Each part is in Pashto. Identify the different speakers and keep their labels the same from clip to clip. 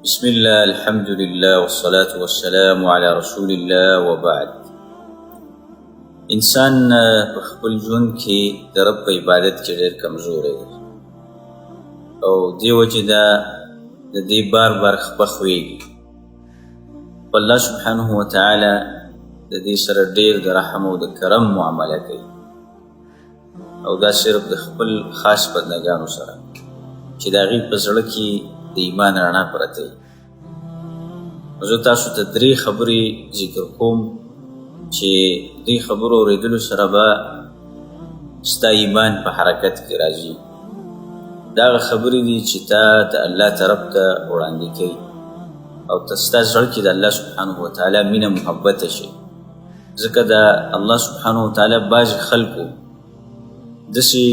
Speaker 1: بسم الله الحمد لله والصلاة والسلام على رسول الله وبعد. انسان په خپل ژوند کې د رب په عبادت کې ډېر کمزوری دی او دې وجې دا د دې بار بار خپخویږي. الله سبحانه وتعالی د دې سره ډېر د رحم او د کرم معامله کوي او دا صرف د خپل خاص بندګانو سره چې د هغې په زړه کې د ایمان رڼا پرته وي. زه تاسو ته 3 خبرې ذکر کوم چې دې خبرو اورېدلو سره به ستا ایمان په حرکت کې راځي. دا هغه خبرې دي چې تا د الله طرف ته وړاندې کوي او ستا زړه کې د الله سبحانه وتعالی مینه محبت شي. ځکه د الله سبحانه وتعالی بعضې خلکو داسې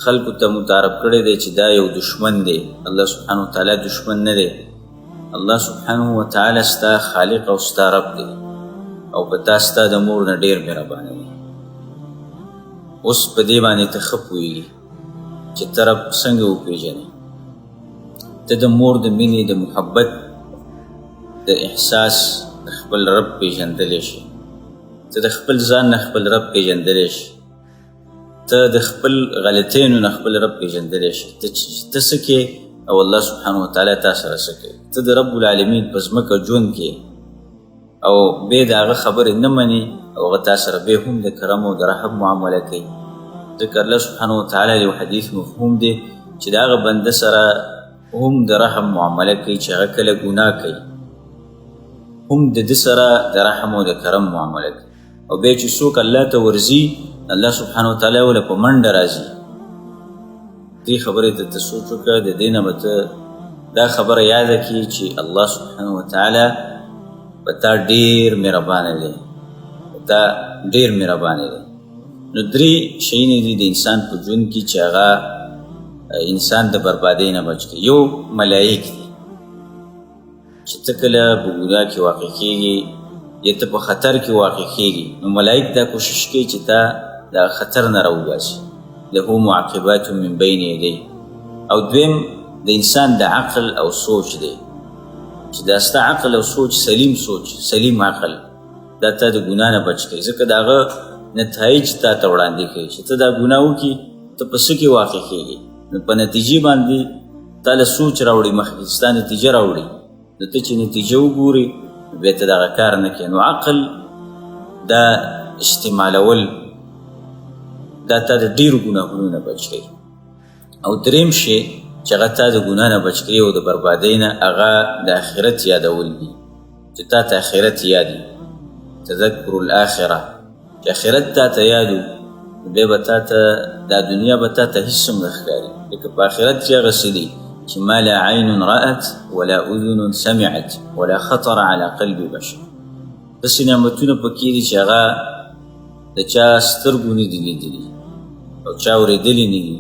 Speaker 1: خلکو ته متعارف کړی دی چې دا یو دشمن دی. الله سبحانه وتعالی دشمن نه دی. الله سبحانه وتعالی ستا خالق او ستا رب دی او په تا ستا د مور نه ډېر مهربانه دی. اوس په دې باندې ته ښه پوهېږي چې ته رب څنګه وپېژنې. ته د مور د مینې د محبت د احساس د خپل رب پېژندلی شي. ته د خپل ځان نه خپل رب پېژندلی شي. ته د خپل غلطینو نه خپل رب پېژندلی شي. ته څه کې او الله سبحانه وتعالی تا سره څه کوي. ته د رب العالمین په ځمکه ژوند کې او بې د هغه خبرې نه منې او هغه تا سره بیا هم د کرم او د رحم معامله کوي. ځکه الله سبحانه وتعالی یو حدیث مفهوم دی چې د هغه بنده سره هم د رحم معامله کوي چې هغه کله ګناه کوي، هم د ده سره د رحم او د کرم معامله کوي. او بیا چې څوک الله ته ورځي الله سبحانه وتعالی وله په منډه راځي. دې خبرې ته سوچ وکړه، د دې نه به ته دا خبره یاده کړي چې الله سبحانه وتعالی په تا ډېر مهربانه دی، په تا ډېر مهربانه دی. نو 3 شیونه دي د انسان په ژوند کې چې هغه انسان د بربادۍ نه بچ کړي. یو ملایک دي چې ته کله په ګناه کې واقع کېږي یا ته په خطر کې واقع کېږي نو ملایک دا کوشش کوي چې تا دا خطر نه راوباسي. له معقبات من بین یدیه. او دویم د انسان د عقل او سوچ دی چې دا ستا عقل او سوچ سلیم سوچ سلیم عقل دا تا د ګناه نه بچ کوي. ځکه د هغه نتایج تا ته وړاندې کوي چې ته دا ګناه وکړي ته په څه کې واقع کېږي. نو په نتیجې باندې تا له سوچ راوړي مخکې ستا نتیجه راوړي. نو ته چې نتیجه وګورې بیا ته دغه کار نه کوي. نو عقل دا استعمالول دا تا د ډېرو ګناهونو نه بچ کوي. او دریم شی چې هغه تا د ګناه نه بچ کوي او د بربادۍ نه هغه د آخرت یادول دي چې تا ته آخرت یاد وي. تذکر الآخره چې آخرت تا ته یاد وي بیا به تا ته دا دنیا به تا ته هېڅ هم نه ښکاري. لکه په آخرت کې هغه څه دي چې ما لا عین رأت ولا اذن سمعت ولا خطر على قلب بشر. داسې نعمتونه پکې دي چې هغه د چا سترګو نه دي لیدلي او چا اورېدلي نه دي.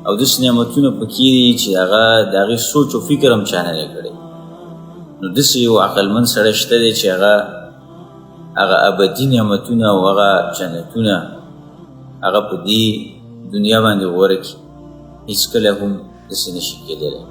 Speaker 1: او داسې نعمتونه پکې دي چې هغه د هغې سوچ او فکر هم چا نه دی کړی. نو داسې یو عقلمند سړی شته دی چې هغه ابدي نعمتونه او هغه جنتونه هغه په دې دنیا باندې غوره کړي. هېڅکله هم داسې نشي کېدلی.